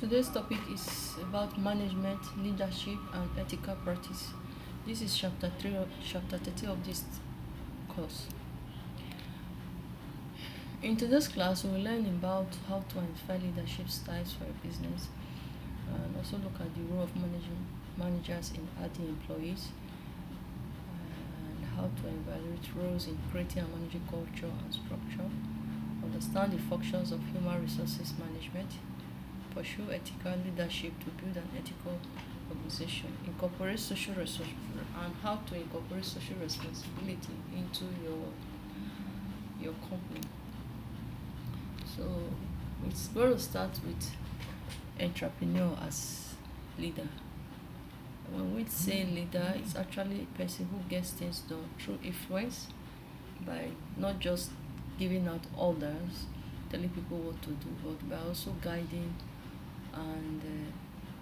Today's topic is about management, leadership, and ethical practice. This is chapter 30 of this course. In today's class, we will learn about how to identify leadership styles for a business and also look at the role of managers in adding employees and how to evaluate roles in creating and managing culture and structure, understand the functions of human resources management, pursue ethical leadership to build an ethical organization, incorporate social responsibility, and how to incorporate social responsibility into your company. So it's going to start with entrepreneur as leader. When we say leader, it's actually a person who gets things done through influence by not just giving out orders, telling people what to do, but by also guiding and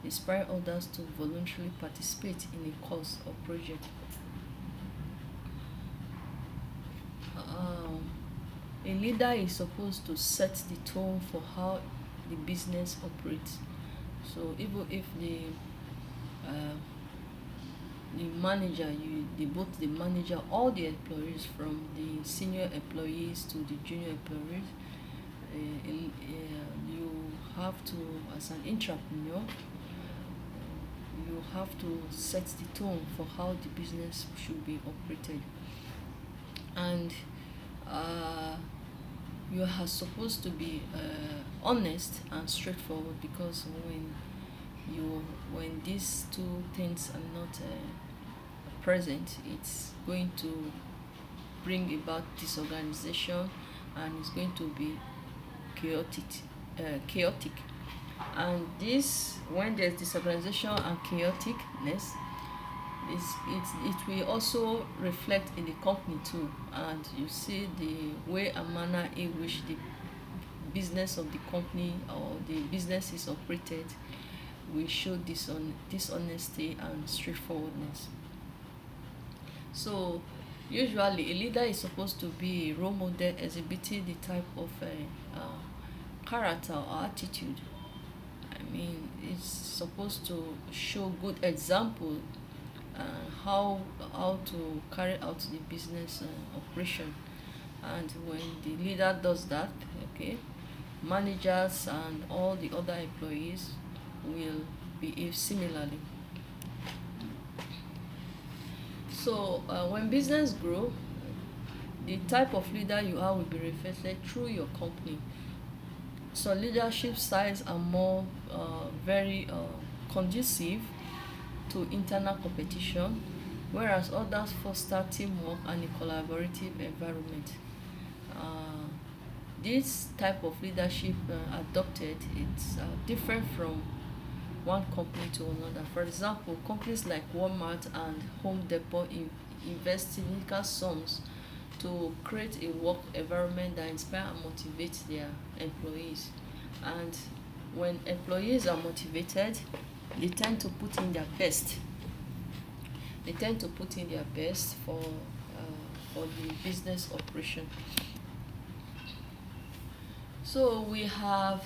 inspire others to voluntarily participate in a cause or project. A leader is supposed to set the tone for how the business operates. So even if the manager, both the manager, all the employees, from the senior employees to the junior employees, you have to, as an entrepreneur, you have to set the tone for how the business should be operated, and you are supposed to be honest and straightforward, because when these two things are not present, it's going to bring about disorganization and it's going to be chaotic. And this, when there's disorganization and chaoticness, it will also reflect in the company too, and you see the way and manner in which the business of the company or the business is operated will show dishonesty and straightforwardness. So usually a leader is supposed to be a role model exhibiting the type of character or attitude. I mean, it's supposed to show good example how to carry out the business operation. And when the leader does that, okay, managers and all the other employees will behave similarly. So when business grow, the type of leader you are will be reflected through your company. So leadership styles are more very conducive to internal competition, whereas others foster teamwork and a collaborative environment. This type of leadership adopted, it's different from one company to another. For example, companies like Walmart and Home Depot invest significant sums to create a work environment that inspire and motivate their employees. And when employees are motivated, they tend to put in their best. They tend to put in their best for the business operation. So we have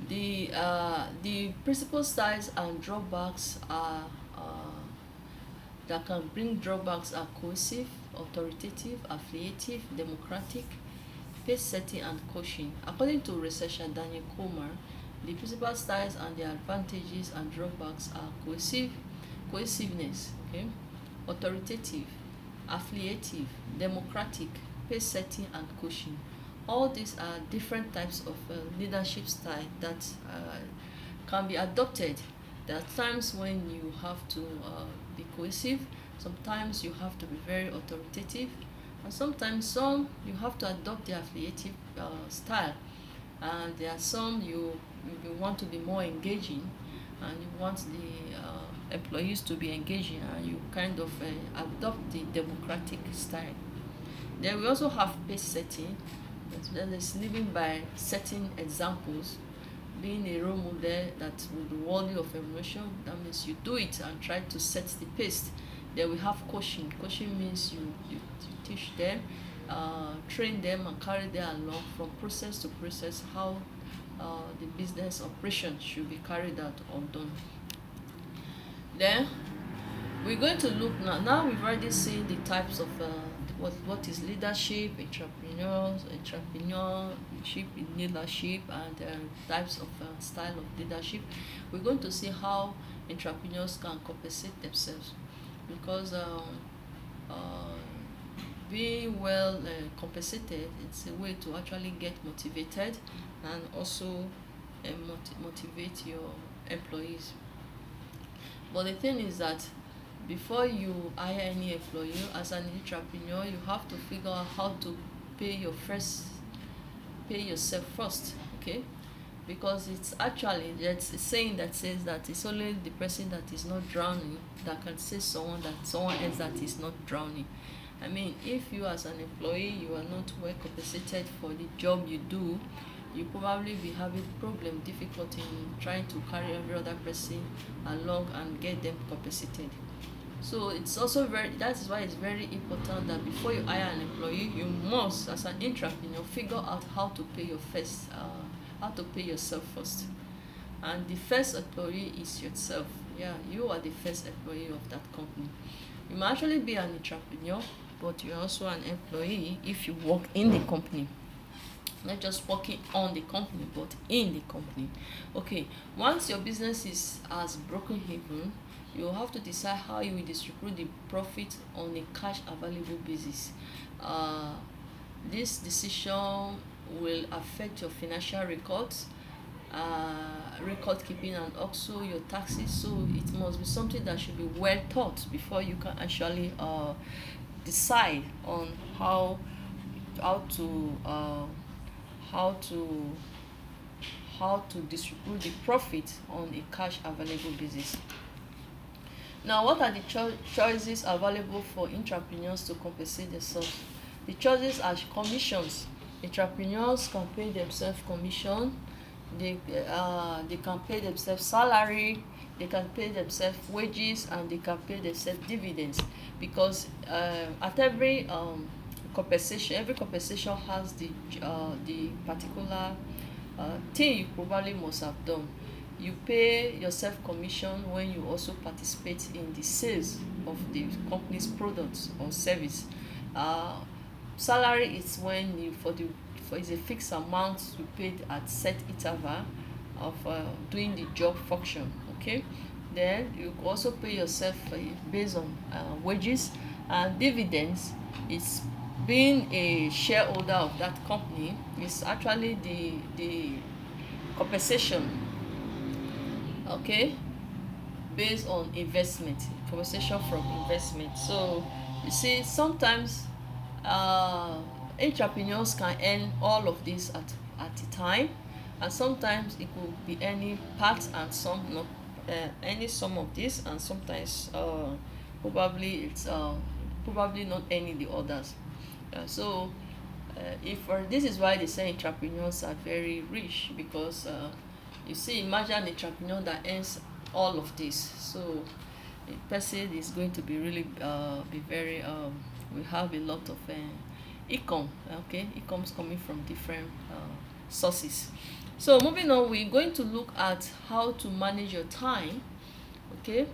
the principal styles and drawbacks are that can bring drawbacks are cohesive, authoritative, affiliative, democratic, pace setting, and coaching. According to researcher Daniel Comer, the principal styles and their advantages and drawbacks are cohesiveness, okay, authoritative, affiliative, democratic, pace setting, and coaching. All these are different types of leadership style that can be adopted. There are times when you have to be cohesive, sometimes you have to be very authoritative, and sometimes you have to adopt the affiliative style, and there are some you want to be more engaging and you want the employees to be engaging, and you kind of adopt the democratic style. Then we also have pace setting, that is living by setting examples, being a role model that will be worthy of emulation. That means you do it and try to set the pace. Then we have coaching. Coaching means you teach them, train them and carry them along from process to process, how the business operation should be carried out or done. Then we're going to look now we've already seen the types of what is leadership, entrepreneurship in leadership, and types of style of leadership. We're going to see how entrepreneurs can compensate themselves, because being well compensated, it's a way to actually get motivated, and also motivate your employees. But the thing is that before you hire any employee as an entrepreneur, you have to figure out how to pay pay yourself first. Okay, because it's actually, there's a saying that says that it's only the person that is not drowning that can say someone else that is not drowning. I mean, if you as an employee, you are not well compensated for the job you do, you probably be having difficulty in trying to carry every other person along and get them compensated. So it's also that is why it's very important that before you hire an employee, you must, as an entrepreneur, figure out how to pay how to pay yourself first. And the first employee is yourself. Yeah, you are the first employee of that company. You might actually be an entrepreneur, but you're also an employee if you work in the company. Not just working on the company, but in the company. Okay, once your business has broken even, you have to decide how you will distribute the profit on a cash available basis. This decision will affect your financial records, record keeping, and also your taxes. So it must be something that should be well thought before you can actually decide on how to how to distribute the profit on a cash available basis. Now, what are the choices available for entrepreneurs to compensate themselves? The choices are commissions. Entrepreneurs can pay themselves commission. They can pay themselves salary. They can pay themselves wages, and they can pay themselves dividends, because at every compensation has the particular thing you probably must have done. You pay yourself commission when you also participate in the sales of the company's products or service. Salary is when you for is a fixed amount you paid at set interval of doing the job function. Okay, then you also pay yourself based on wages. And dividends is being a shareholder of that company, is actually the compensation, okay, based on investment, compensation from investment. So you see, sometimes entrepreneurs can earn all of this at a time, and sometimes it could be any part and some not, any some of this, and sometimes probably it's probably not any the others. So if this is why they say entrepreneurs are very rich, because you see, imagine an entrepreneur that earns all of this. So a person is going to be really be very we have a lot of income. Okay, incomes coming from different sources. So moving on, we're going to look at how to manage your time. Okay,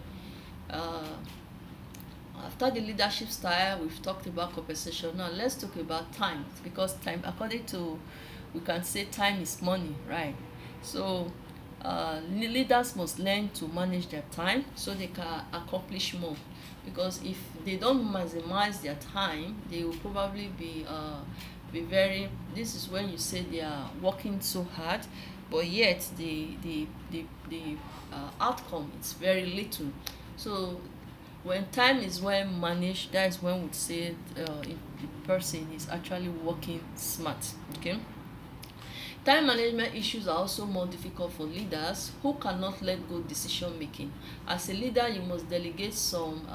after the leadership style, we've talked about compensation. Now let's talk about time, because time, according to, we can say time is money, right? So leaders must learn to manage their time so they can accomplish more, because if they don't maximize their time, they will probably be very, this is when you say they are working so hard, but yet the outcome is very little. So when time is well managed, that is when we say the person is actually working smart. Okay, time management issues are also more difficult for leaders who cannot let go decision making. As a leader, you must delegate some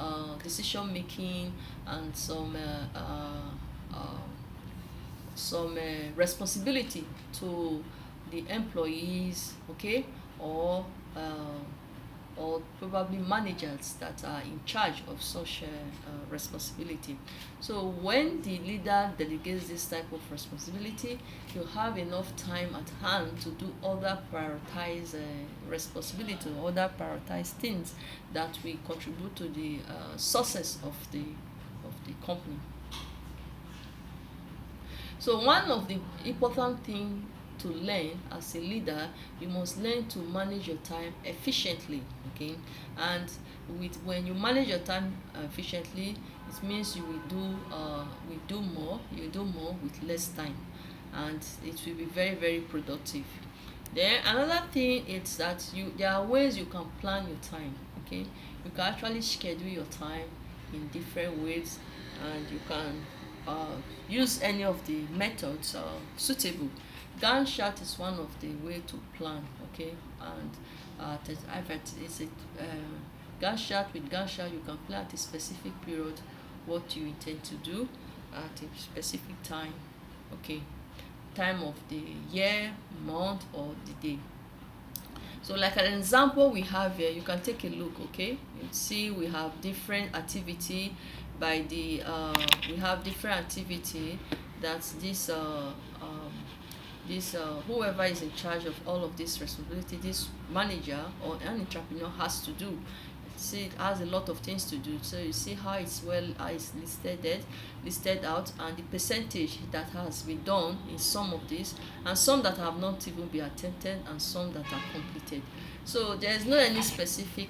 decision making and some responsibility to the employees, okay, or or probably managers that are in charge of such responsibility. So when the leader delegates this type of responsibility, you have enough time at hand to do other prioritized responsibility, or other prioritized things that will contribute to the success of the company. So one of the important thing to learn as a leader, you must learn to manage your time efficiently. Okay, and when you manage your time efficiently, it means you do more with less time, and it will be very, very productive. Then another thing is that there are ways you can plan your time. Okay, you can actually schedule your time in different ways, and you can use any of the methods suitable. Gantt chart is one of the way to plan. Okay, and it's a Gantt chart. With Gantt chart, you can plan at a specific period what you intend to do at a specific time. Okay, time of the year, month, or the day. So like an example we have here, you can take a look. Okay, you see we have different activity by the we have different activity that whoever is in charge of all of this responsibility, this manager or an entrepreneur has to do. See, it has a lot of things to do. So you see how it's listed out, and the percentage that has been done in some of these, and some that have not even been attempted, and some that are completed. So there is no any specific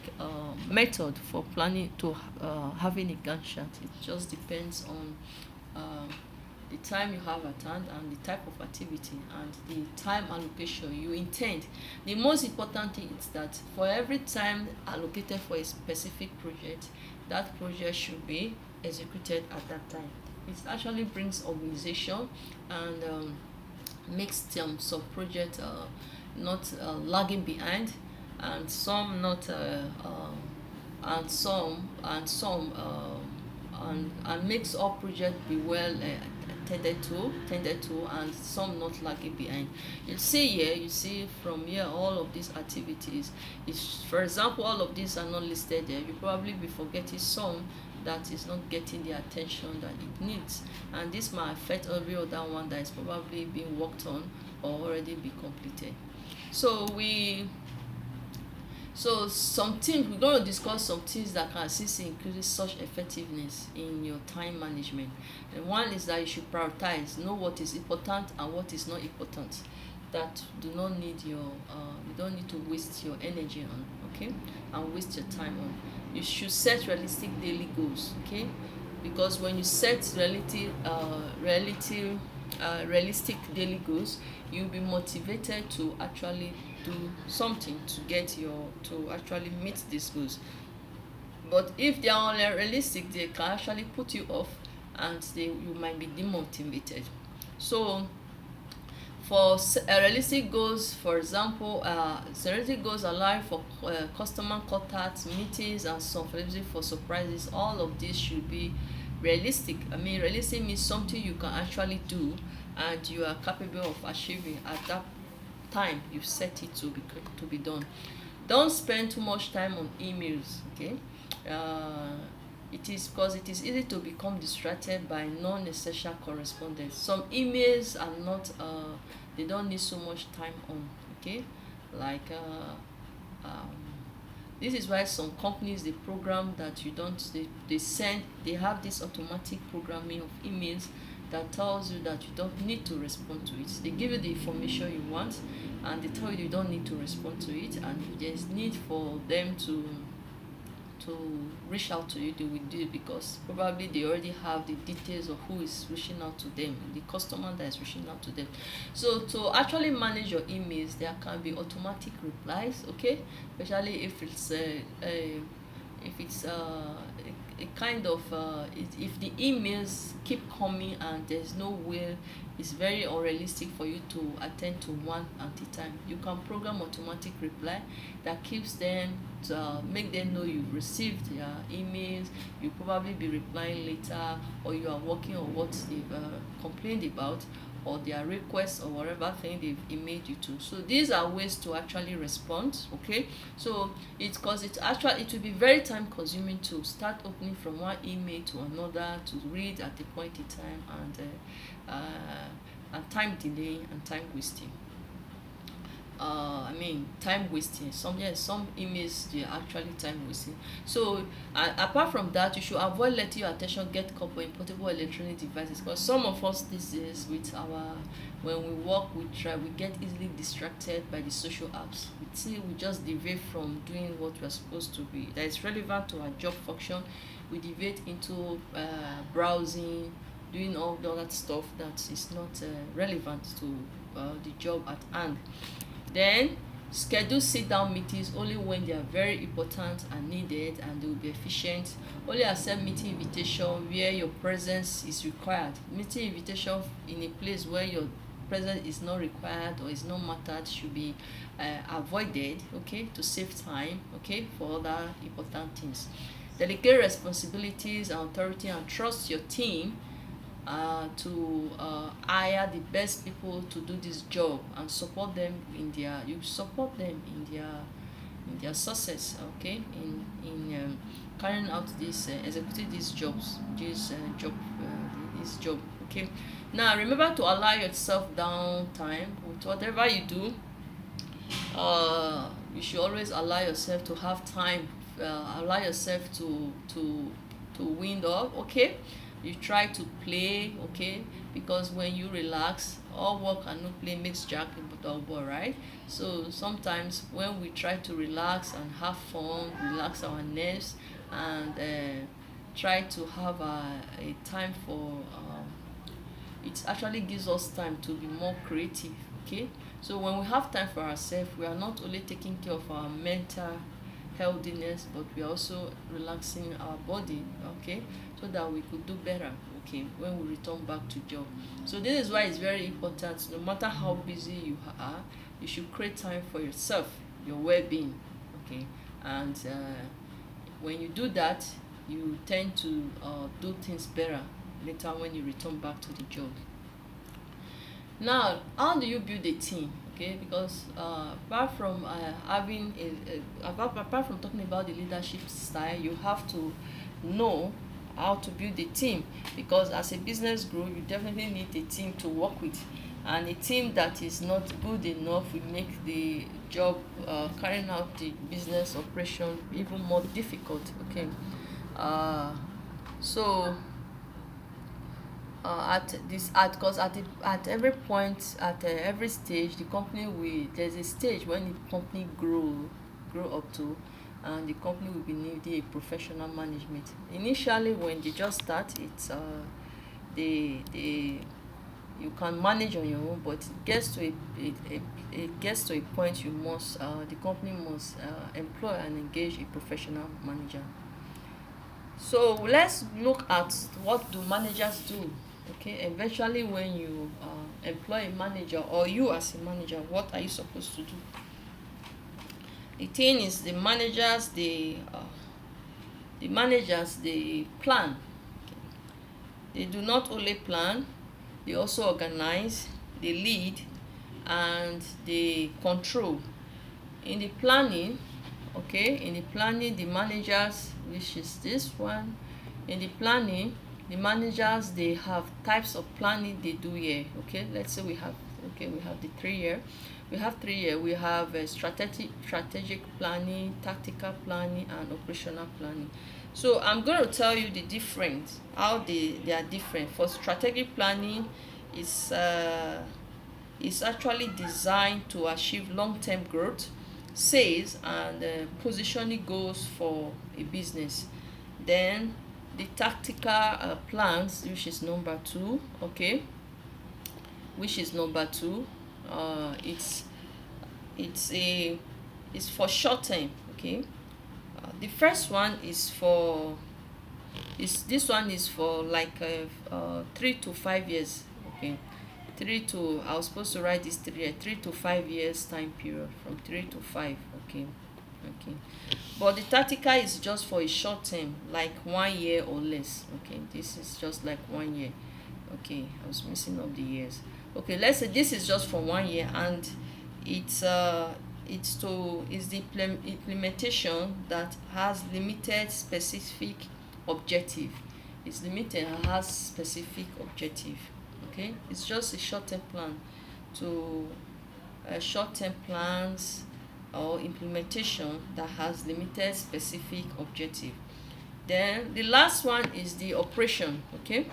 method for planning to having a Gantt chart. It just depends on the time you have at hand, and the type of activity, and the time allocation you intend. The most important thing is that for every time allocated for a specific project, that project should be executed at that time. It actually brings organization, and makes some project not lagging behind, and some not and some and makes all project be well tended to, and some not lagging behind. You see from here all of these activities. If, for example, all of these are not listed there, you probably be forgetting some that is not getting the attention that it needs, and this might affect every other one that is probably being worked on or already be completed. So some things we're going to discuss, some things that can assist in increasing such effectiveness in your time management. And one is that you should prioritize, know what is important and what is not important, that do not need your you don't need to waste your energy on. Okay, and waste your time on. You should set realistic daily goals. Okay, because when you set realistic daily goals, you'll be motivated to actually do something to actually meet these goals. But if they are unrealistic, they can actually put you off, and you might be demotivated. So for realistic goals, for example, realistic goals allow for customer contacts, meetings, and some flexibility for surprises. All of this should be realistic. I mean, realistic means something you can actually do, and you are capable of achieving at that time you set it to be done. Don't spend too much time on emails. Okay, it is because it is easy to become distracted by non-essential correspondence. Some emails are not they don't need so much time on. Okay, like this is why some companies, they program that you don't they have this automatic programming of emails that tells you that you don't need to respond to it. They give you the information you want, and they tell you don't need to respond to it, and if there's need for them to reach out to you, they will do it, because probably they already have the details of who is reaching out to them, the customer that is reaching out to them. So to actually manage your emails, there can be automatic replies. Okay, especially if it's a kind of if the emails keep coming and there's no way, it's very unrealistic for you to attend to one at a time. You can program automatic reply that keeps them to make them know you've received their emails. You'll probably be replying later, or you are working on what they've complained about, or their request or whatever thing they've emailed you to. So these are ways to actually respond. Okay, so it will be very time consuming to start opening from one email to another to read at the point in time, and time delay and time wasting. Time wasting. Some emails, they are actually time wasting. So apart from that, you should avoid letting your attention get caught in portable electronic devices, because some of us these days, when we work, we get easily distracted by the social apps. We just deviate from doing what we are supposed to be that is relevant to our job function. We deviate into browsing, doing all the other stuff that is not relevant to the job at hand. Then schedule sit-down meetings only when they are very important and needed, and they will be efficient. Only accept meeting invitation where your presence is required. Meeting invitation in a place where your presence is not required or is not mattered should be avoided, okay, to save time, okay, for other important things. Delegate responsibilities and authority, and trust your team to hire the best people to do this job, and support them in their success, okay, in carrying out executing these jobs, this job, okay. Now remember to allow yourself downtime with whatever you do. You should always allow yourself to have time, allow yourself to wind up, okay. You try to play, okay, because when you relax, all work and no play makes Jack a dull boy, right? So sometimes when we try to relax and have fun, relax our nerves, and try to have a time for it actually gives us time to be more creative, okay. So when we have time for ourselves, we are not only taking care of our mental healthiness, but we are also relaxing our body, okay, so that we could do better, okay, when we return back to job. So this is why it's very important, no matter how busy you are, you should create time for yourself, your well-being, okay. And when you do that, you tend to do things better later when you return back to the job. Now, how do you build a team? Okay, because apart from apart from talking about the leadership style, you have to know how to build a team, because as a business grows, you definitely need a team to work with, and a team that is not good enough will make the job, carrying out the business operation, even more difficult, okay. So at every point, at every stage, the company will there's a stage when the company grow up to, and the company will be needing a professional management. Initially, when they just start, it's they you can manage on your own, but it gets to a point you must the company must employ and engage a professional manager. So let's look at what do managers do. Okay, eventually when you employ a manager, or you as a manager, what are you supposed to do? The thing is, the managers, they plan. They do not only plan, they also organize, they lead, and they control. In the planning, okay, in the planning, the managers, which is this one, in the planning, the managers, they have types of planning they do here, okay. Let's say we have the 3 year. We have a strategic planning, tactical planning, and operational planning. So I'm going to tell you the difference, how they are different. For strategic planning, is actually designed to achieve long-term growth, sales, and positioning goals for a business. Then the tactical plans, which is number two, okay, it's it's for short term, okay. The first one is for is this one is for like 3 to 5 years, okay. I was supposed to write this 3 to 5 years time period, from 3 to 5, okay. Okay, but the tactical is just for a short term, like 1 year or less, okay. This is just like 1 year, okay. I was missing up the years. Okay, let's say this is just for 1 year, and it's the implementation that has limited specific objective. It's limited and has specific objective. Okay, it's just a short-term plan to short-term plans or implementation that has limited specific objective. Then the last one is the operation. Okay,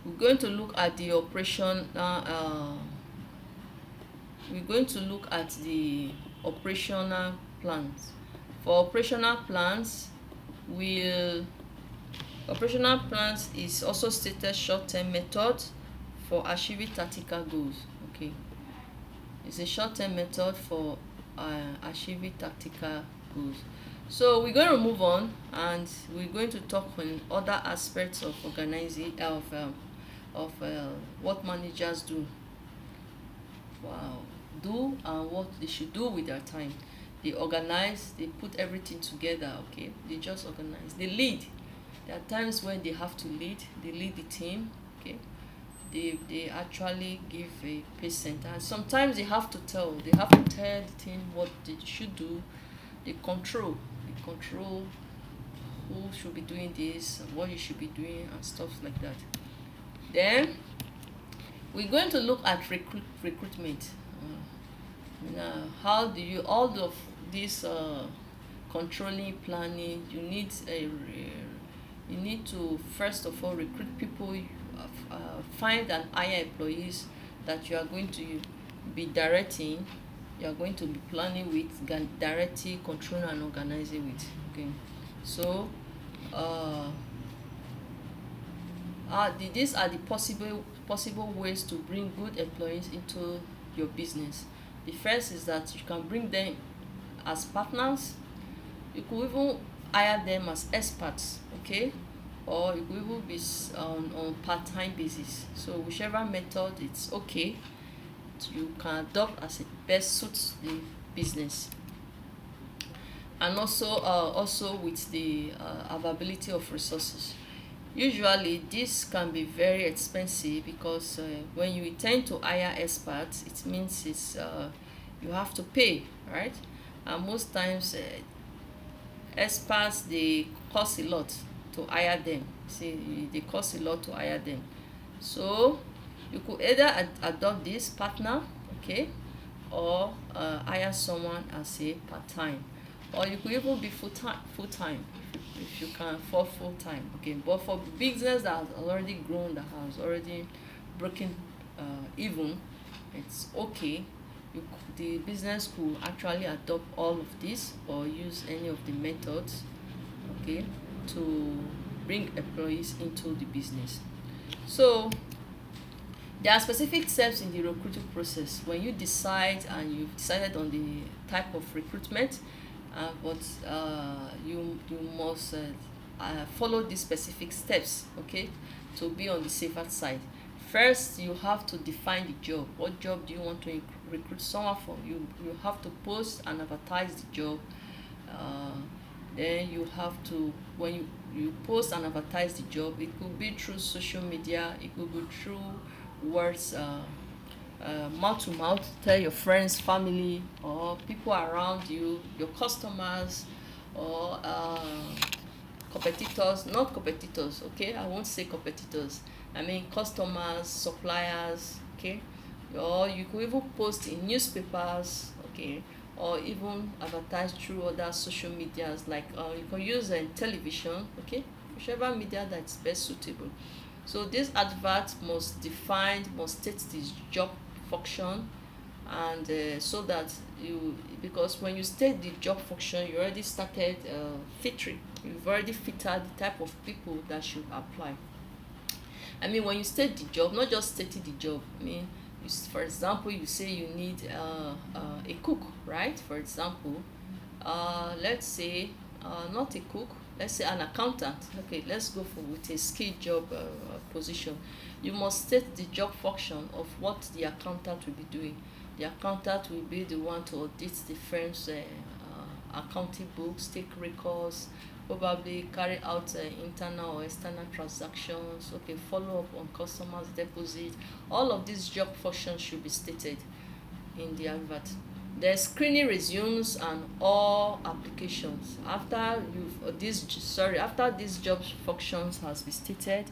we're going to look at the operation. We're going to look at the operational plans. For will operational plans is also stated short-term method for achieving tactical goals. Okay, it's a short-term method for achieving tactical goals. So we're going to move on, and we're going to talk on other aspects of organizing what managers do. Wow, do and what they should do with their time. They organize, they put everything together. Okay, they just organize, they lead. There are times when they have to lead, they lead the team. Okay, they actually give a pace center, and sometimes they have to tell the team what they should do. They control who should be doing this, what you should be doing, and stuff like that. Then we're going to look at recruitment. How do you all of this controlling, planning, you need to first of all recruit people, find and hire employees that you are going to be directing, you are going to be planning with, directing, controlling, and organizing with. Okay, so these are the possible ways to bring good employees into your business. The first is that you can bring them as partners. You could even hire them as experts. Okay, or you could even be on part-time basis. So whichever method it's okay, you can adopt as it best suits the business. And also with the availability of resources. Usually this can be very expensive, because when you intend to hire experts, it means you have to pay, right? And most times experts, they cost a lot to hire them. See, they cost a lot to hire them. So you could either adopt this partner, okay, or hire someone as a part-time, or you could even be full-time if you can afford full-time. Okay, but for business that has already grown, that has already broken even, it's okay. The business could actually adopt all of this or use any of the methods, okay, to bring employees into the business. So there are specific steps in the recruiting process. When you decide and you've decided on the type of recruitment, but you must follow these specific steps, okay, to be on the safer side. First, you have to define the job. What job do you want to recruit someone for? You have to post and advertise the job. Then you have to, when you post and advertise the job, it could be through social media, it could be through words, mouth to mouth. Tell your friends, family, or people around you, your customers, or competitors. Not competitors, okay, I won't say competitors, I mean customers, suppliers. Okay, or you could even post in newspapers. Okay, or even advertise through other social medias, like you can use television. Okay, whichever media that's best suitable. So this advert must state this job function, and so that because when you state the job function, you already started filtering. You've already filtered the type of people that should apply. I mean, when you state the job, not just stating the job. I mean, for example, you say you need a cook, right? For example, let's say not a cook, let's say an accountant. Okay, let's go for with a skilled job position. You must state the job function of what the accountant will be doing. The accountant will be the one to audit the firm's accounting books, take records, probably carry out internal or external transactions, okay, follow up on customers deposit. All of these job functions should be stated in the advert. The screening resumes and all applications after after these job functions has been stated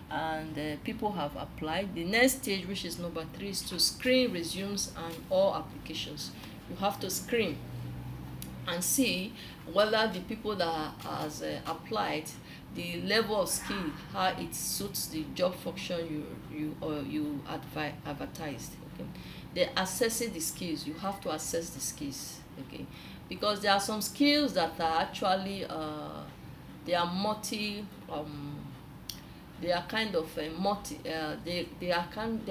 and people have applied. The next stage, which is number 3, is to screen resumes and all applications. You have to screen and see whether the people that has applied, the level of skill, how it suits the job function you advertised. Okay, they assessing the skills. You have to assess the skills, okay, because there are some skills that are actually they are multi they are kind of multi there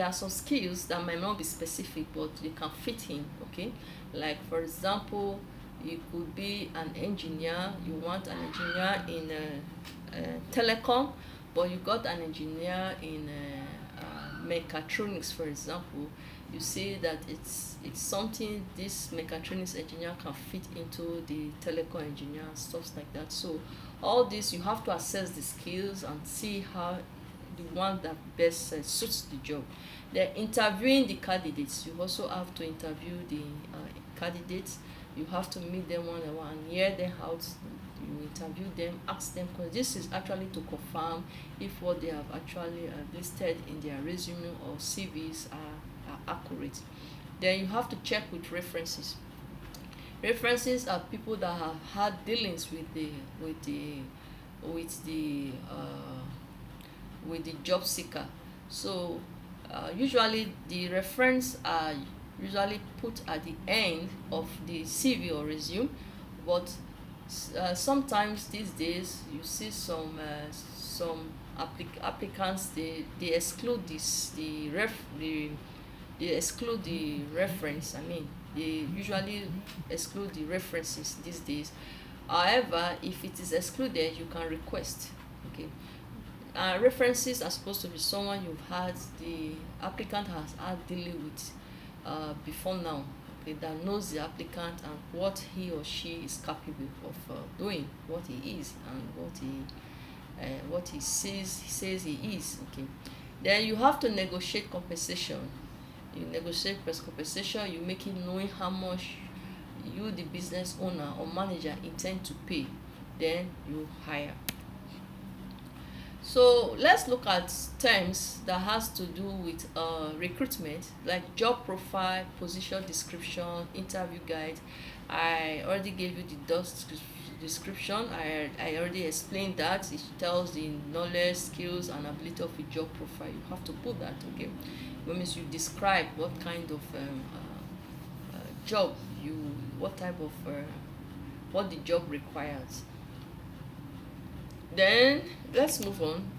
are some skills that might not be specific but they can fit in, okay. Like for example, you could be an engineer, you want an engineer in telecom, but you got an engineer in mechatronics, for example. You see that it's something this mechatronics engineer can fit into the telecom engineer and stuff like that. So all this, you have to assess the skills and see how the one that best suits the job. Then interviewing the candidates, you also have to interview the candidates. You have to meet them one on one, hear them out, you interview them, ask them, because this is actually to confirm if what they have actually listed in their resume or CVs are accurate. Then you have to check with references. References are people that have had dealings with the with the job seeker. So usually the reference are usually put at the end of the CV or resume, but sometimes these days you see some applicants, they exclude they exclude the reference. I mean, they usually exclude the references these days. However, if it is excluded, you can request, okay. References are supposed to be someone the applicant has had dealing with before now, okay, that knows the applicant and what he or she is capable of doing, what he is and what he says he is, okay. Then you have to negotiate compensation. You negotiate compensation, you make it knowing how much you, the business owner or manager, intend to pay. Then you hire. So let's look at terms that has to do with recruitment, like job profile, position description, interview guide. I already gave you the description. I already explained that. It tells the knowledge, skills, and ability of a job profile. You have to put that, okay. That means you describe what kind of job what type of what the job requires. Then let's move on.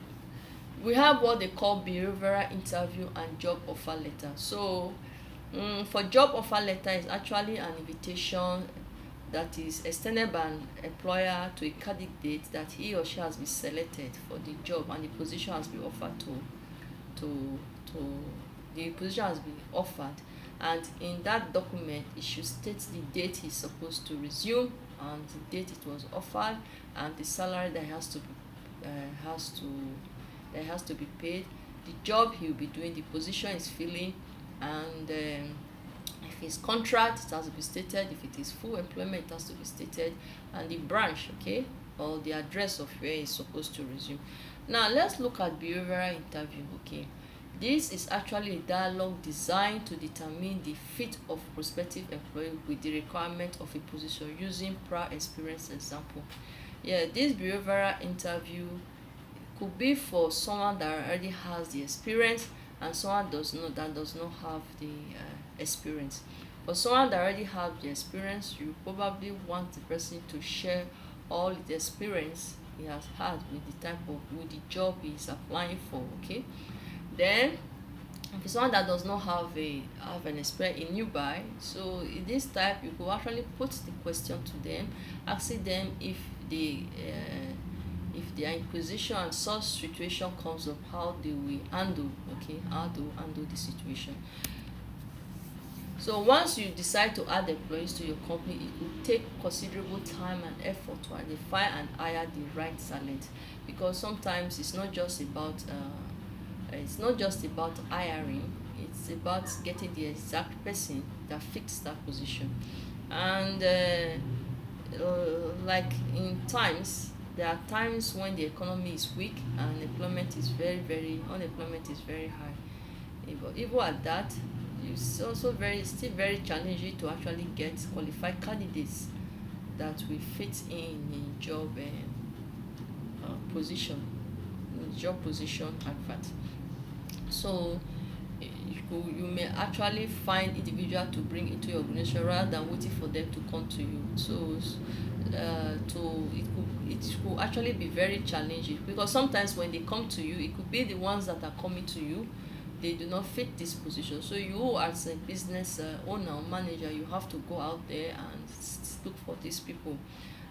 We have what they call behavioral interview and job offer letter. So for job offer letter, is actually an invitation that is extended by an employer to a candidate that he or she has been selected for the job and the position has been offered to the position has been offered, and in that document it should state the date he's supposed to resume and the date it was offered and the salary that has to be paid, the job he'll be doing, the position he's filling, and if it's contract, it has to be stated. If it is full employment, it has to be stated, and the branch, okay, or the address of where he's supposed to resume. Now let's look at behavioral interview, okay. This is actually a dialogue designed to determine the fit of prospective employee with the requirement of a position using prior experience example. Yeah, this behavioral interview could be for someone that already has the experience and someone that does not have the experience. For someone that already have the experience, you probably want the person to share all the experience he has had with the job he is applying for, okay. Then if it's someone that does not have an experience in buy, so in this type you could actually put the question to them, asking them if their inquisition and such situation comes up, how they will handle, okay, how to handle the situation. So once you decide to add employees to your company, it will take considerable time and effort to identify and hire the right talent, because sometimes it's not just about hiring, it's about getting the exact person that fits that position. And like in times, there are times when the economy is weak and unemployment is very high. Even at that, it's also still very challenging to actually get qualified candidates that will fit in position job position advert. So you may actually find individual to bring into your organization rather than waiting for them to come to you. So it could actually be very challenging, because sometimes when they come to you, it could be the ones that are coming to you, they do not fit this position. So you, as a business owner or manager, you have to go out there and look for these people.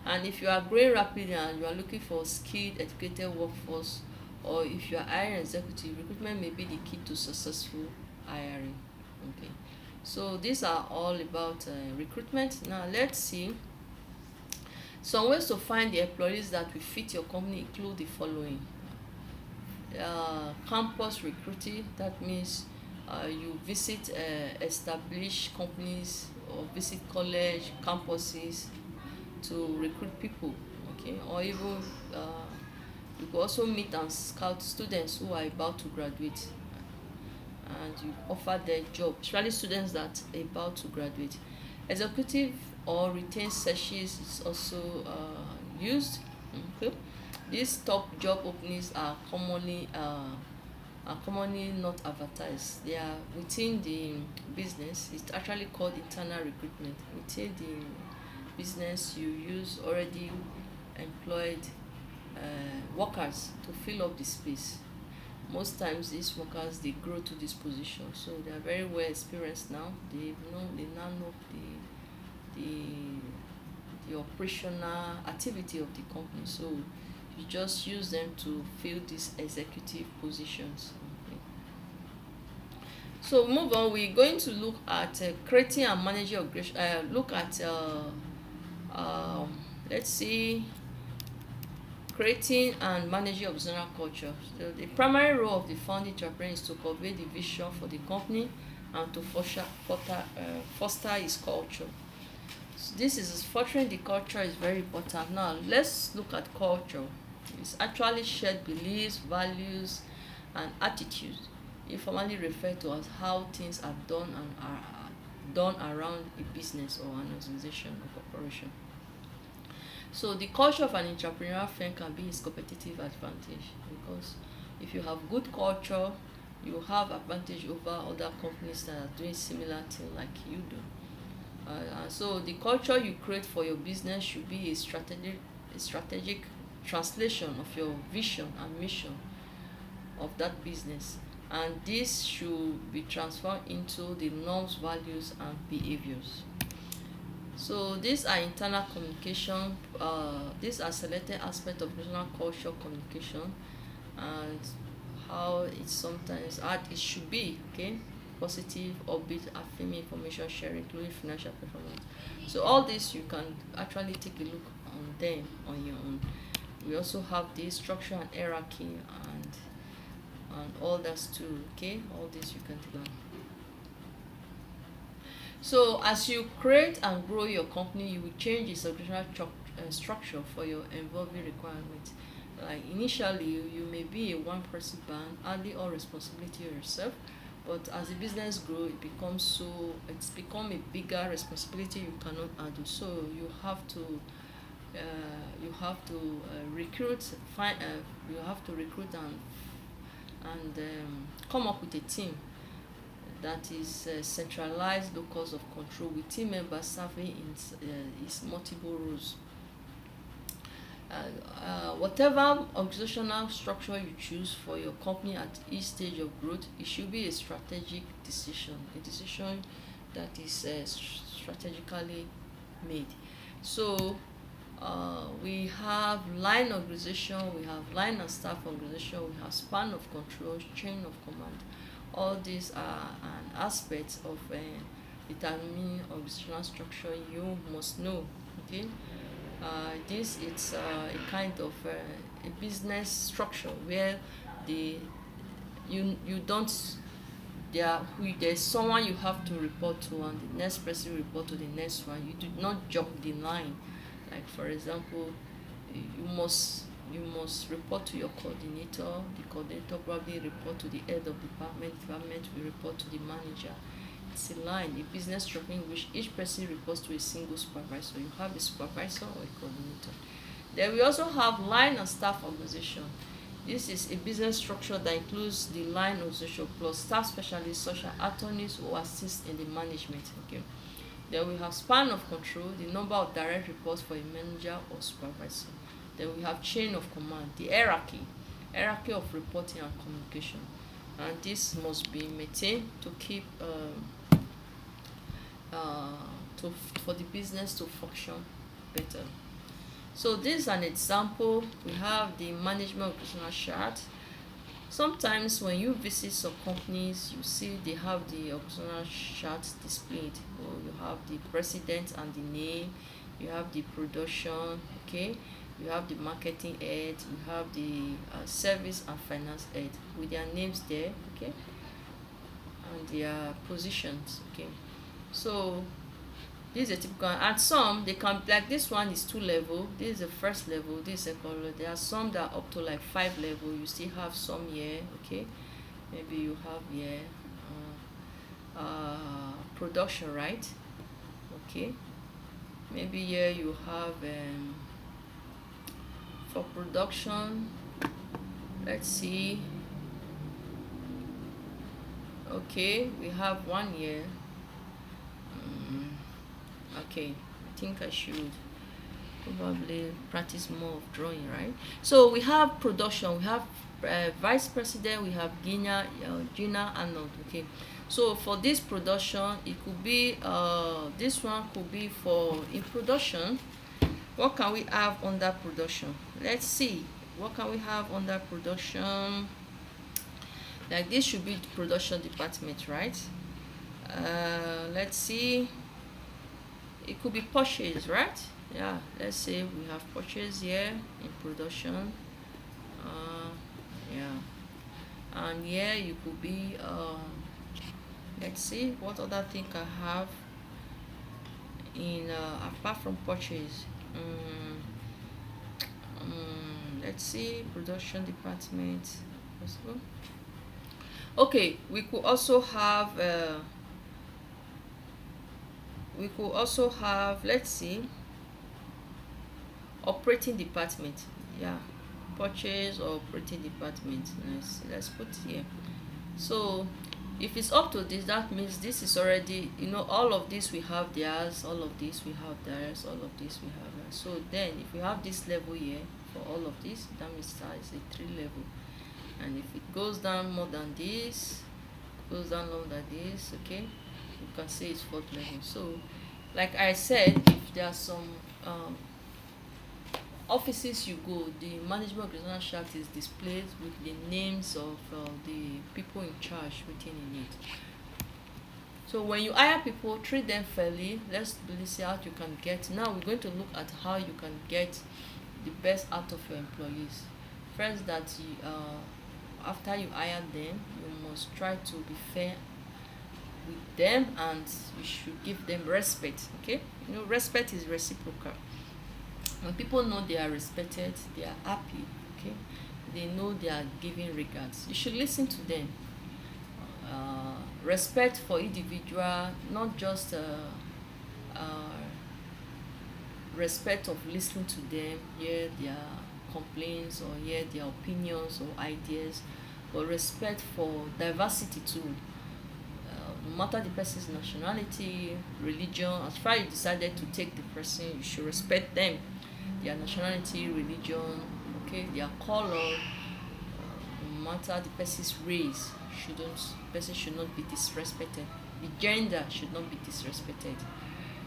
And if you are growing rapidly and you are looking for skilled educated workforce, or if you are hiring executive, recruitment may be the key to successful hiring. Okay, so these are all about recruitment. Now let's see some ways to find the employees that will fit your company. Include the following: campus recruiting. That means you visit established companies or visit college campuses to recruit people. Okay, or even you could also meet and scout students who are about to graduate, and you offer their job, especially students that are about to graduate. Executive or retained searches is also used. Okay, these top job openings are commonly not advertised. They are within the business. It's actually called internal recruitment. Within the business, you use already employed workers to fill up the space. Most times these workers, they grow to this position, so they are very well experienced now. They now know the the operational activity of the company, so you just use them to fill these executive positions. Okay. So move on, we're going to look at creating and managing look at let's see, creating and managing organizational culture. So the primary role of the founding entrepreneur is to convey the vision for the company and to foster its culture. So this is fostering the culture is very important. Now let's look at culture. It's actually shared beliefs, values, and attitudes, informally referred to as how things are done and are done around a business or an organization or corporation. So the culture of an entrepreneurial firm can be its competitive advantage, because if you have good culture, you have advantage over other companies that are doing similar thing like you do. So the culture you create for your business should be a strategic translation of your vision and mission of that business, and this should be transferred into the norms, values, and behaviors. So these are internal communication. These are selected aspects of personal culture communication, and how it should be. Okay, positive, upbeat, affirming information sharing, including financial performance. So all this you can actually take a look on them on your own. We also have the structure and hierarchy and all that too. Okay, all this you can take on. So as you create and grow your company, you will change its organizational structure for your evolving requirements. Like initially, you may be a one-person band, hardly all responsibility on yourself, but as the business grow, it's become a bigger responsibility you cannot handle. So you have to recruit, you have to recruit and come up with a team that is centralized locus of control, with team members serving in its multiple roles. Whatever organizational structure you choose for your company at each stage of growth, it should be a strategic decision, a decision that is strategically made. So we have line organization, we have line and staff organization, we have span of control, chain of command. All these are an aspect of determining organizational structure, you must know. Okay, this it's a kind of a business structure where the you don't there's someone you have to report to, and the next person report to the next one. You do not jump the line. Like for example, you must report to your coordinator. The coordinator probably report to the head of department will report to the manager. It's a line, a business structure in which each person reports to a single supervisor. You have a supervisor or a coordinator. Then we also have line and staff organization. This is a business structure that includes the line organization plus staff specialists such as attorneys who assist in the management. Okay. Then we have span of control, the number of direct reports for a manager or supervisor. Then we have chain of command, the hierarchy of reporting and communication. And this must be maintained to keep for the business to function better. So this is an example. We have the management organizational chart. Sometimes when you visit some companies, you see they have the organizational chart displayed. Or you have the president and the name, you have the production, okay, you have the marketing head, you have the service and finance head with their names there, okay, and their positions, okay. So this is a typical, and some they can, like this one is 2 level, this is the first level, this is second level. There are some that are up to like 5 level. You still have some here, okay, maybe you have here production, right? Okay, maybe here you have for production, let's see, okay, we have one here. Okay, I think I should probably practice more of drawing, right? So we have production, we have vice president, we have Gina Arnold. Okay, so for this production, it could be this one could be for in production. What can we have under production? Let's see, what can we have under production? Like this should be the production department, right? Let's see, it could be purchase, right? Yeah, let's say we have purchase here in production. Yeah, and here you could be let's see what other thing I have in apart from purchase. Let's see, production department possible. Okay, we could also have let's see, operating department. Yeah, purchase or operating department. Let's put here. So if it's up to this, that means this is already, all of this we have theirs, all of this we have theirs, all of this we have theirs. So then if we have this level here for all of this, that means that is a 3 level. And if it goes down more than this, goes down lower than this, okay, you can say it's 4th level. So like I said, if there are some offices you go, the management organizational chart is displayed with the names of the people in charge written in it. So when you hire people, treat them fairly. Let's see how you can get. Now we're going to look at how you can get the best out of your employees. First, that you, after you hire them, you must try to be fair with them, and you should give them respect. Okay, respect is reciprocal. When people know they are respected, they are happy. Okay, they know they are giving regards. You should listen to them. Respect for individual, not just respect of listening to them, hear their complaints or hear their opinions or ideas, but respect for diversity too. No matter the person's nationality, religion, as far as you decided to take the person, you should respect them, their nationality, religion, okay, their color, no matter the person's race, person should not be disrespected. The gender should not be disrespected.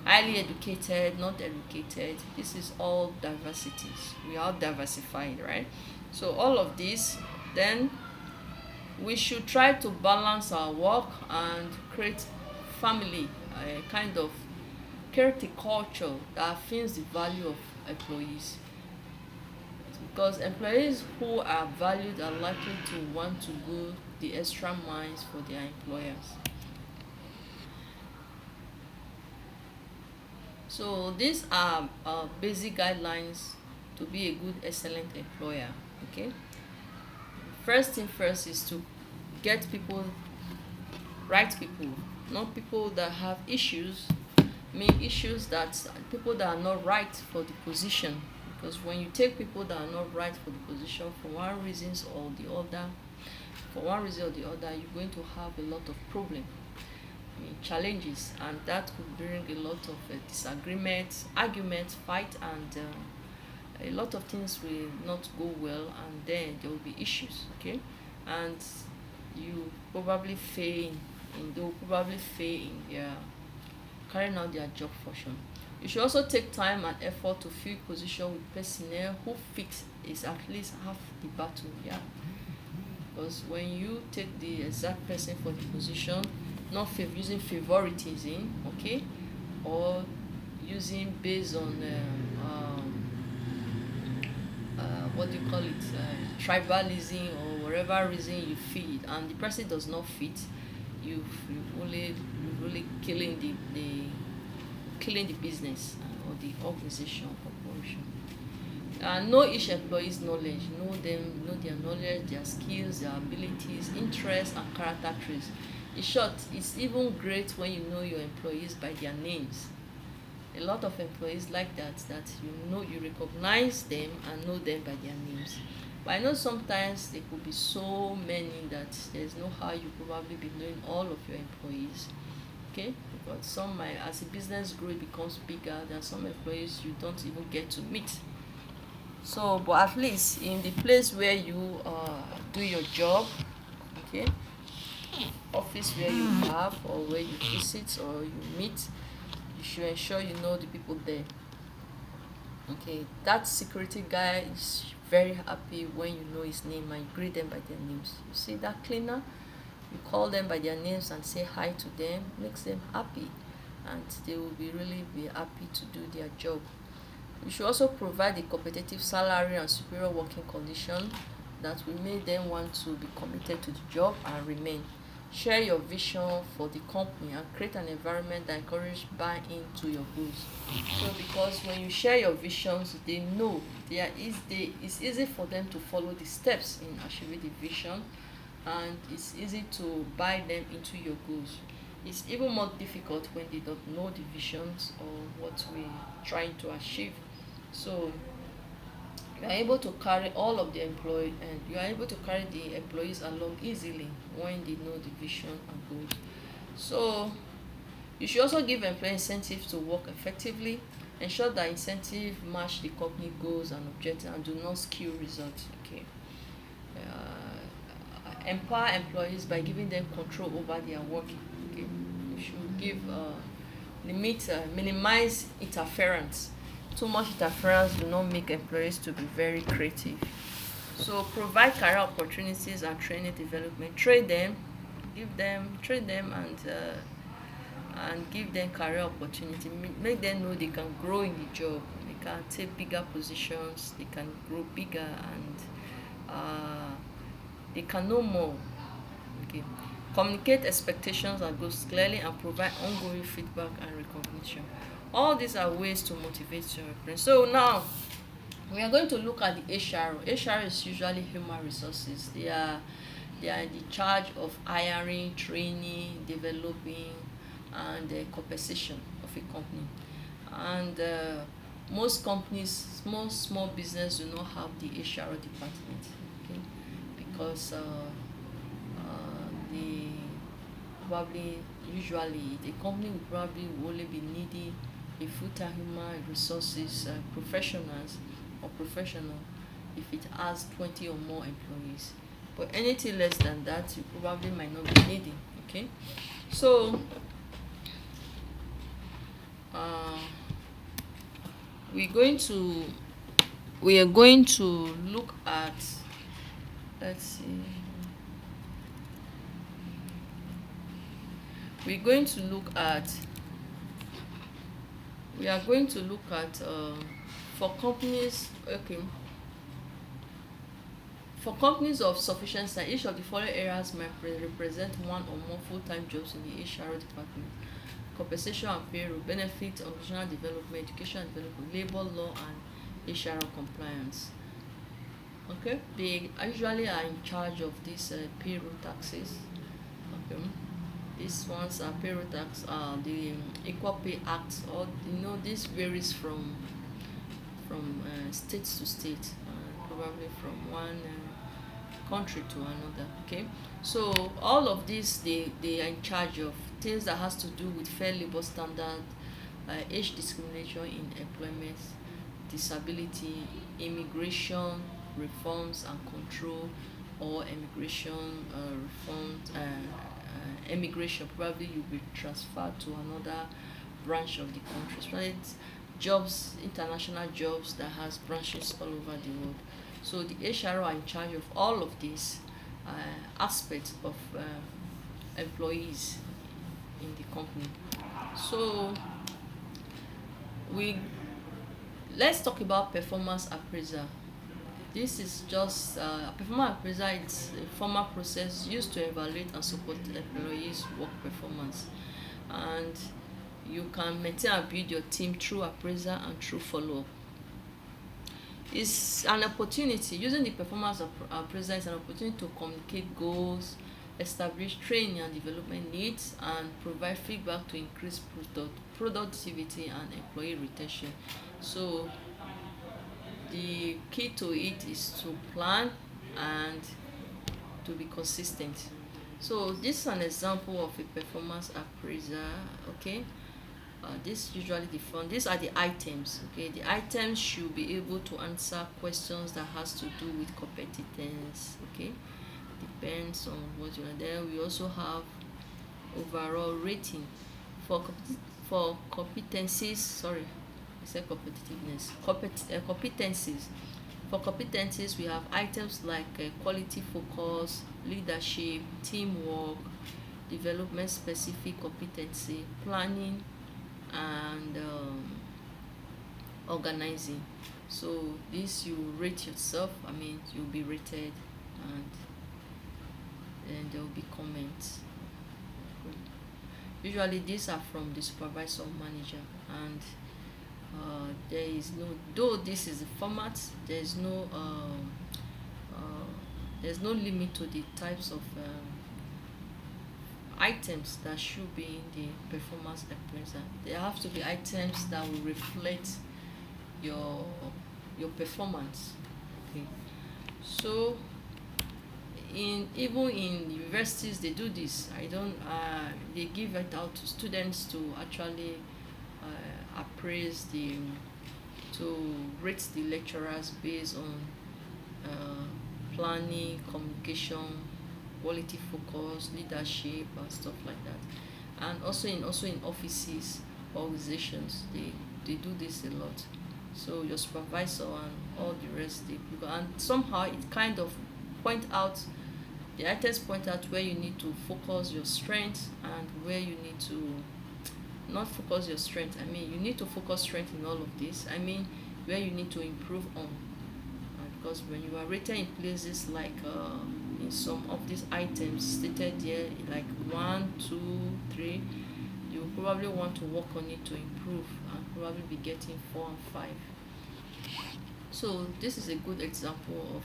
Highly educated, not educated, this is all diversities. We are diversified, right? So all of this, then we should try to balance our work and create family, a kind of character culture that affirms the value of employees, because employees who are valued are likely to want to go the extra miles for their employers. So these are basic guidelines to be a good, excellent employer. Okay. First thing first is to get people, right people, not people that have issues, mean issues that people that are not right for the position. Because when you take people that are not right for the position for one reasons or the other, for one reason or the other, you're going to have a lot of problem, challenges, and that could bring a lot of disagreements, arguments, fight, and a lot of things will not go well, and then there will be issues. Okay. And you probably fail they will probably fail in their carrying out their job function. You should also take time and effort to fill position with personnel who fit is at least half the battle. Yeah, because when you take the exact person for the position, not using favoritism, okay, or using based on what do you call it, tribalism or whatever reason you fit, and the person does not fit, you've really killing the business or the organization or corporation. Know each employee's knowledge, know them, know their knowledge, their skills, their abilities, interests, and character traits. In short, it's even great when you know your employees by their names. A lot of employees like that you know, you recognize them and know them by their names. But I know sometimes there could be so many that there's no how you probably be knowing all of your employees. Okay, but some might, as the business grows, it becomes bigger, there are some employees you don't even get to meet. So but at least in the place where you do your job, okay, office where you have or where you visit or you meet, you should ensure you know the people there. Okay, that security guy is very happy when you know his name and you greet them by their names. You see that cleaner, you call them by their names and say hi to them, makes them happy, and they will be really be happy to do their job. You should also provide a competitive salary and superior working condition that will make them want to be committed to the job and remain. Share your vision for the company and create an environment that encourages buy into your goals. So because when you share your visions, they know it's easy for them to follow the steps in achieving the vision, and it's easy to buy them into your goals. It's even more difficult when they don't know the visions or what we're trying to achieve. So you are able to carry all of the employee and you are able to carry the employees along easily when they know the vision and goals. So you should also give employee incentives to work effectively. Ensure that incentives match the company goals and objectives and do not skew results. Okay. Empower employees by giving them control over their work. Okay. You should give minimize interference. Too much interference do not make employees to be very creative. So provide career opportunities and training development. Train them and give them career opportunity. Make them know they can grow in the job. They can take bigger positions. They can grow bigger, and they can know more. Okay. Communicate expectations and goals clearly and provide ongoing feedback and recognition. All these are ways to motivate your friends. So now we are going to look at the HR. HR is usually human resources. They are in the charge of hiring, training, developing, and compensation of a company. And most companies, most small business do not have the HR department. Okay, because the probably usually the company will probably only be needing a full-time human resources professionals or professional if it has 20 or more employees, but anything less than that you probably might not be needing. Okay, so uh, we're going to we are going to look at, let's see, we're going to look at we are going to look at for companies. Okay, for companies of sufficient size, each of the following areas might represent one or more full-time jobs in the HR department: compensation and payroll, benefits, organizational development, education and development, labor law, and HR compliance. Okay, they usually are in charge of these payroll taxes. Okay, these ones are payroll tax, the Equal Pay Act, or this varies from state to state, probably from one country to another. Okay, so all of these they are in charge of things that has to do with fair labor standard, age discrimination in employment, disability, immigration reforms and control, or immigration reforms. Immigration, probably you'll be transferred to another branch of the country, right? Jobs, international jobs that has branches all over the world. So the HR are in charge of all of these aspects of employees in the company. So we let's talk about performance appraisal. This is just a performance appraisal. It's a formal process used to evaluate and support employees' work performance, and you can maintain and build your team through appraisal and through follow-up. It's an opportunity. Using the performance appraisal is an opportunity to communicate goals, establish training and development needs, and provide feedback to increase productivity and employee retention. So the key to it is to plan and to be consistent. So this is an example of a performance appraiser. Okay, this usually define these are the items. Okay, the items should be able to answer questions that has to do with competence. Okay, depends on what you are there. We also have overall rating for competencies. Sorry, I said competitiveness. Competencies. For competencies, we have items like quality focus, leadership, teamwork, development specific competency, planning, and organizing. So this you rate yourself. I mean, you'll be rated, and then there will be comments. Usually these are from the supervisor or manager, and there is no, though this is the format, there's no limit to the types of items that should be in the performance appraisal. There have to be items that will reflect your performance. Okay, so even in universities they do this. I don't They give it out to students to actually appraise to rate the lecturers based on planning, communication, quality focus, leadership, and stuff like that. And also in offices, organizations, they do this a lot. So your supervisor and all the rest, and somehow it kind of point out the items point out where you need to focus your strength and where you need to not focus your strength. I mean, you need to focus strength in all of this. I mean, where you need to improve on. Because when you are rated in places like in some of these items stated here, like 1, 2, 3, you probably want to work on it to improve and probably be getting 4 and 5. So this is a good example of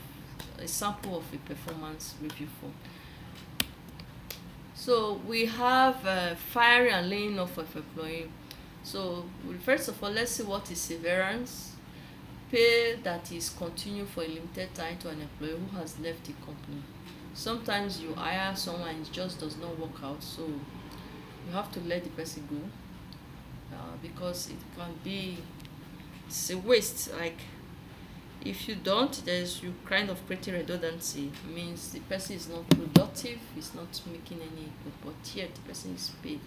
a sample of a performance review form. So we have firing and laying off of employee. So first of all, let's see what is severance. Pay that is continued for a limited time to an employee who has left the company. Sometimes you hire someone and it just does not work out, so you have to let the person go, because it can be, it's a waste. Like, if you don't, there's you kind of creating redundancy. It means the person is not productive, it's not making any good, but yet the person is paid.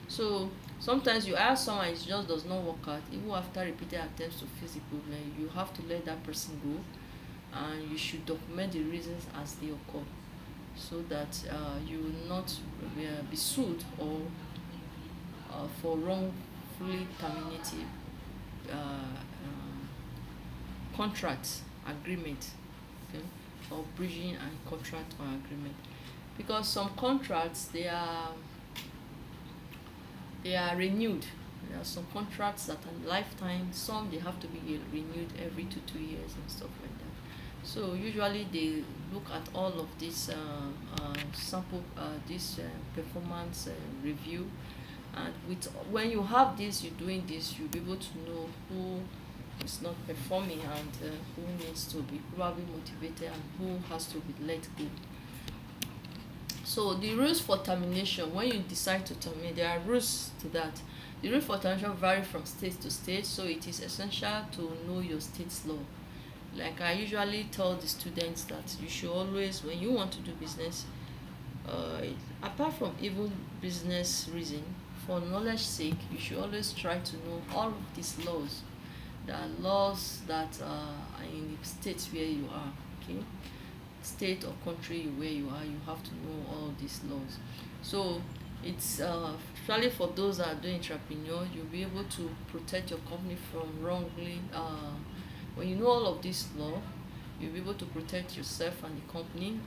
So sometimes you hire someone, it just does not work out. Even after repeated attempts to fix the problem, you have to let that person go, and you should document the reasons as they occur, so that you will not be sued, or for wrongfully terminated contract agreement, okay, or breaching a contract or agreement, because some contracts they are renewed. There are some contracts that are lifetime, some they have to be renewed every 2 years and stuff like that. So usually they look at all of this sample this performance review, and with when you have this, you're doing this, you'll be able to know who is not performing, and who needs to be probably motivated, and who has to be let go. So the rules for termination, when you decide to terminate, there are rules to that. The rules for termination vary from state to state, so it is essential to know your state's law. Like I usually tell the students that you should always, when you want to do business, uh, apart from even business reason, for knowledge sake, you should always try to know all of these laws. There are laws that are in the states where you are, okay? State or country where you are, you have to know all these laws. So it's especially for those that are doing entrepreneur, you'll be able to protect your company from wrongly when you know all of this law, you'll be able to protect yourself and the company,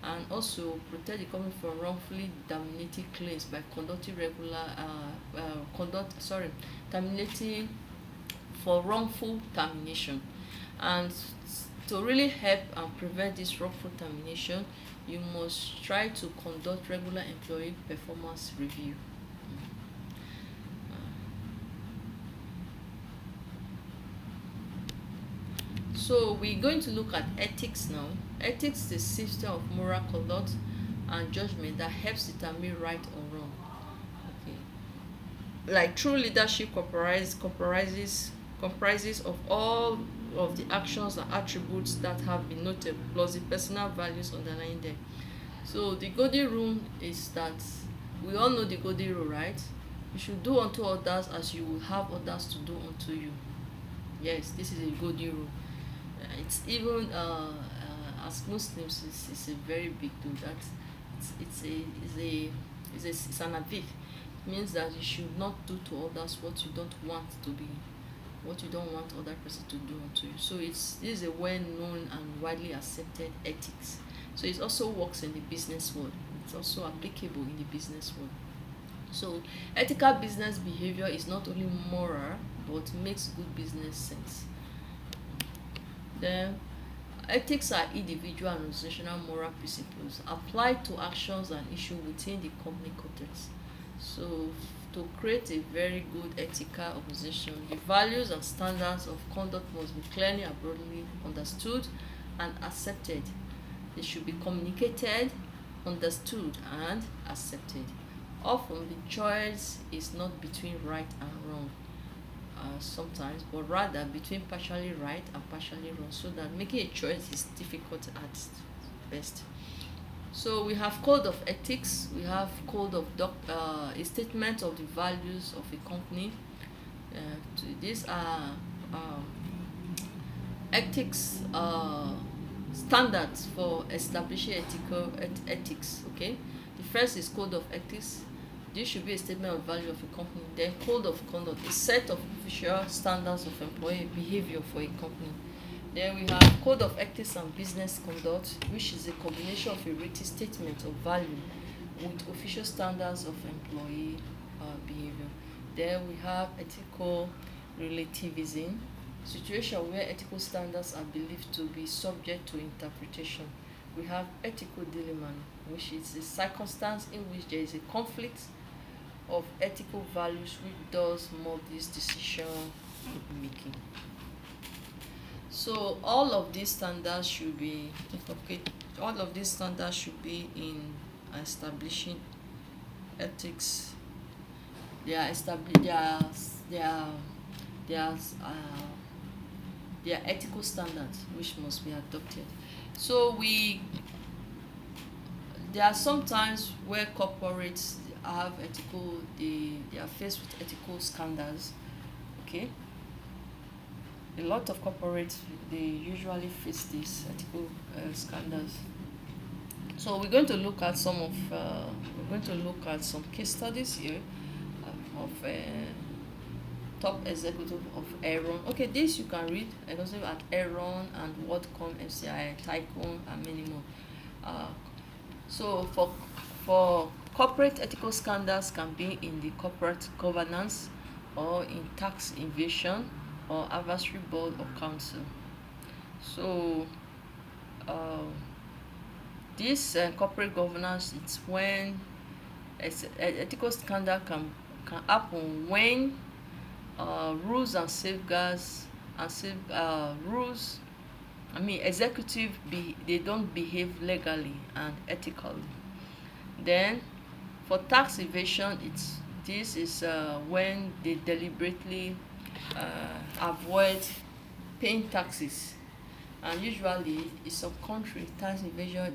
and also protect the company from wrongfully terminating claims by conducting regular terminating for wrongful termination. And to really help and prevent this wrongful termination, you must try to conduct regular employee performance review. So we're going to look at ethics now. Ethics is a system of moral conduct and judgment that helps determine right or wrong. Okay. Like true leadership comprises of all of the actions and attributes that have been noted, plus the personal values underlying them. So the golden rule is that we all know the golden rule, right? You should do unto others as you will have others to do unto you. Yes, this is a golden rule. It's even as Muslims, it's a very big deal. That it's an hadith. It means that you should not do to others what you don't want to be, what you don't want other person to do unto you. So this is a well-known and widely accepted ethics. So it also works in the business world. It's also applicable in the business world. So ethical business behavior is not only moral but makes good business sense. Then ethics are individual and organizational moral principles applied to actions and issues within the company context. So to create a very good ethical organization, the values and standards of conduct must be clearly and broadly understood and accepted. They should be communicated, understood, and accepted. Often the choice is not between right and wrong, sometimes, but rather between partially right and partially wrong, so that making a choice is difficult at best. So we have code of ethics, we have code of a statement of the values of a company. These are ethics standards for establishing ethics. Okay, the first is code of ethics. This should be a statement of value of a company. Then code of conduct, a set of official standards of employee behavior for a company. Then we have code of ethics and business conduct, which is a combination of a written statement of value with official standards of employee behavior. Then we have ethical relativism, situation where ethical standards are believed to be subject to interpretation. We have ethical dilemma, which is a circumstance in which there is a conflict of ethical values which does mold this decision making. So all of these standards should be all of these standards should be in establishing ethics. They are established. They are ethical standards which must be adopted. So there are some times where corporates have they are faced with ethical scandals. Okay, a lot of corporates, they usually face these ethical scandals. So we're going to look at some case studies here of top executive of Aaron. Okay, this you can read executive at Aaron and WorldCom, FCI, Tycoon, and many more. So for corporate ethical scandals can be in the corporate governance or in tax evasion or advisory board or council. So this corporate governance, it's when ethical scandal can happen when rules and safeguards and rules, executive they don't behave legally and ethically. Then for tax evasion, this is when they deliberately avoid paying taxes, and usually in some country tax evasion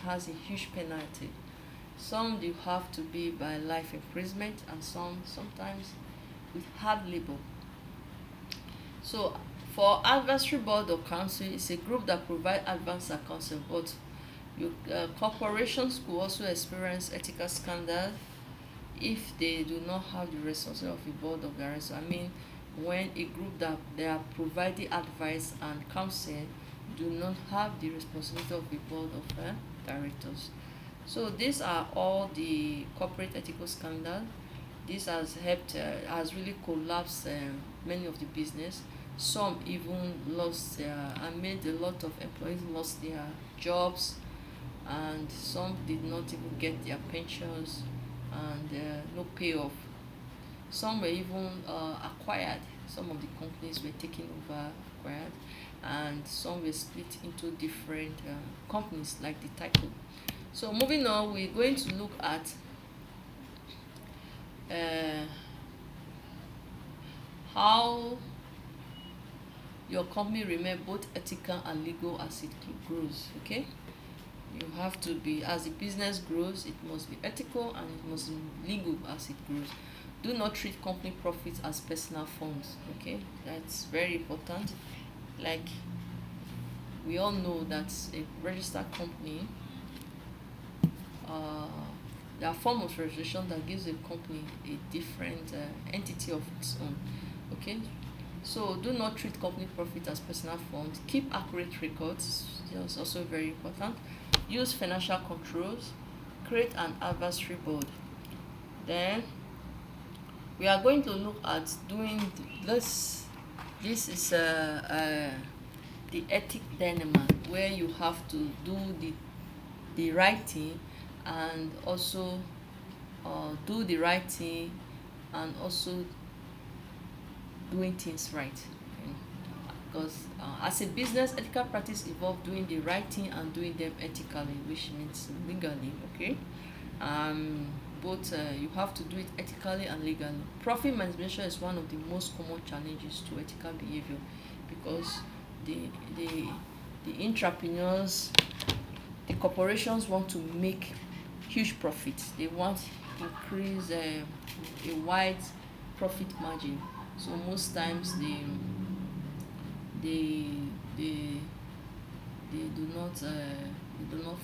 has a huge penalty. Some you have to be by life imprisonment, and sometimes with hard labor. So for advisory board or council, it's a group that provide advice and counsel, but corporations could also experience ethical scandal if they do not have the responsibility of a board of directors. When a group that they are providing advice and counsel do not have the responsibility of a board of directors. So these are all the corporate ethical scandal. This has helped, has really collapsed many of the business. Some even lost made a lot of employees lost their jobs, and some did not even get their pensions, and no payoff. Some were even acquired. Some of the companies were taken over, acquired, and some were split into different companies like the Tycoon. So moving on, we're going to look at how your company remain both ethical and legal as it grows. Okay, you have to be, as the business grows, it must be ethical and it must be legal as it grows. Do not treat company profits as personal funds. Okay, that's very important. Like, we all know that a registered company, there are form of registration that gives a company a different entity of its own. Okay, so do not treat company profit as personal funds. Keep accurate records. That's also very important. Use financial controls. Create an advisory board. Then we are going to look at doing this. This is the ethic dilemma, where you have to do the right thing, and also do the right thing, and also doing things right. Okay? Because as a business, ethical practice involve doing the right thing and doing them ethically, which means legally. Okay, both you have to do it ethically and legally. Profit maximization is one of the most common challenges to ethical behavior, because the entrepreneurs, the corporations want to make huge profits. They want to increase a wide profit margin. So most times they do not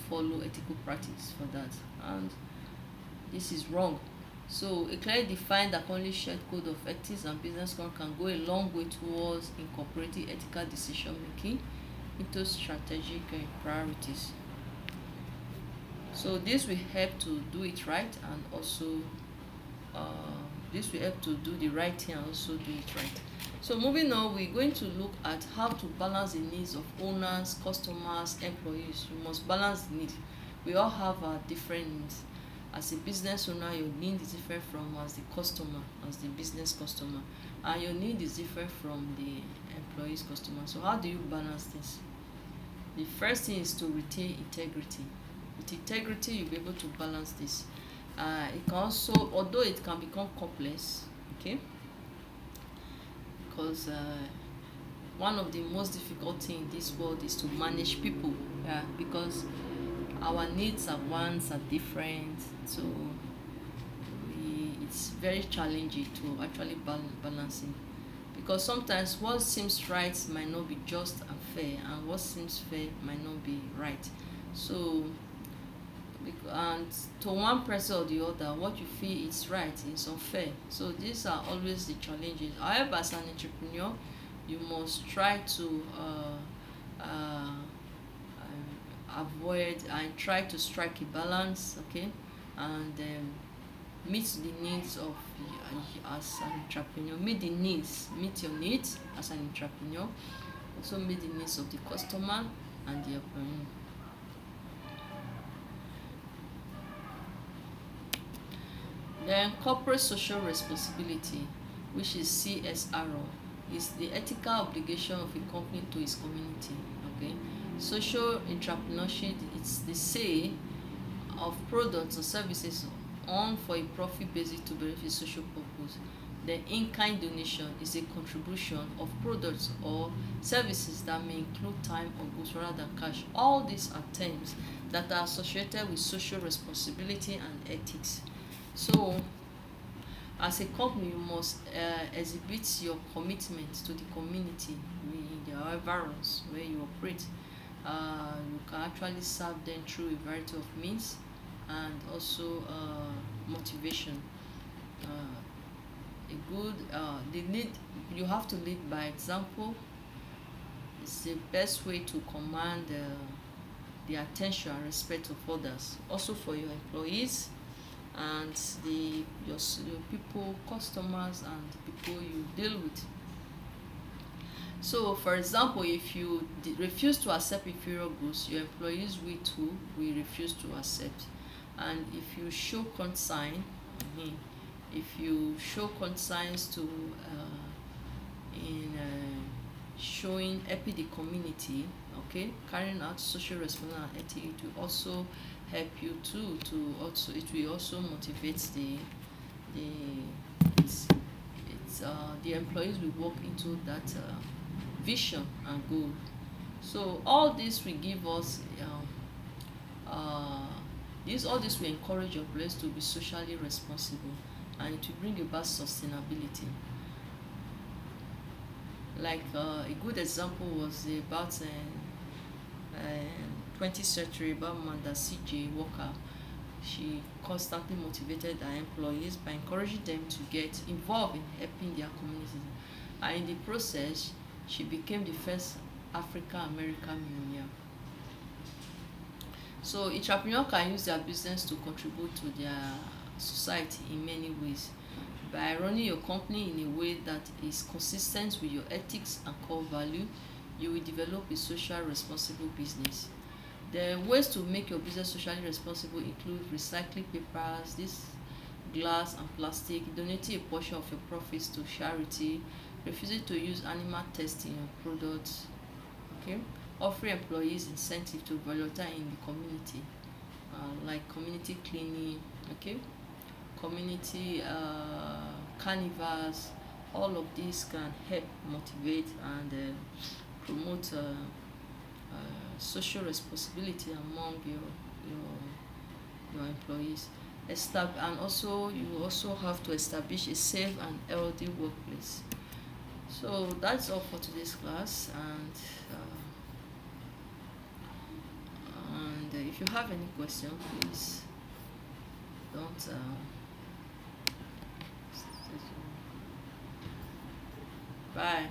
follow ethical practice for that, and this is wrong. So a clearly defined accordingly shared code of ethics and business code can go a long way towards incorporating ethical decision making into strategic priorities. So this will help to do it right, and also this will help to do the right thing and also do it right. So moving on, we're going to look at how to balance the needs of owners, customers, employees. You must balance the need. We all have our different needs. As a business owner, your need is different from as the customer, as the business customer, and your need is different from the employee's customer. So how do you balance this? The first thing is to retain integrity. With integrity, you'll be able to balance this. It can also, although it can become complex, okay, because one of the most difficult things in this world is to manage people, because our needs and wants are different. So it's very challenging to actually balancing, because sometimes what seems right might not be just and fair, and what seems fair might not be right. So and to one person or the other, what you feel is right is unfair. So these are always the challenges. However, as an entrepreneur, you must try to avoid and try to strike a balance, okay, and meet the needs of as an entrepreneur. Meet your needs as an entrepreneur. Also meet the needs of the customer and the employee. Then corporate social responsibility, which is CSR, is the ethical obligation of a company to its community. Okay, social entrepreneurship, it's the sale of products or services on for a profit basis to benefit social purpose. The in-kind donation is a contribution of products or services that may include time or goods rather than cash. All these are terms that are associated with social responsibility and ethics. So as a company, you must exhibit your commitment to the community, the environs where you operate. You can actually serve them through a variety of means, and also motivation. A good the lead You have to lead by example. It's the best way to command the attention and respect of others, also for your employees and your people, customers, and the people you deal with. So for example, if you refuse to accept inferior goods, your employees will refuse to accept. And if you show consign if you show consigns to in showing helping the community, okay, carrying out social responsibility, it will also help you too to also it will also motivate the it's the employees will work into that vision and goal. So all this will give us all this will encourage your employees to be socially responsible, and it will bring about sustainability. Like a good example was about 20th century about Amanda C.J. Walker. She constantly motivated her employees by encouraging them to get involved in helping their communities, and in the process she became the first African American millionaire. So entrepreneur can use their business to contribute to their society in many ways. By running your company in a way that is consistent with your ethics and core value, you will develop a social responsible business. The ways to make your business socially responsible include recycling papers, this glass and plastic, donating a portion of your profits to charity, refusing to use animal testing in your products, okay, offering employees incentive to volunteer in the community, like community cleaning, okay, community carnivals. All of these can help motivate and promote social responsibility among your employees. And also you also have to establish a safe and healthy workplace. So that's all for today's class, and if you have any question, please don't bye.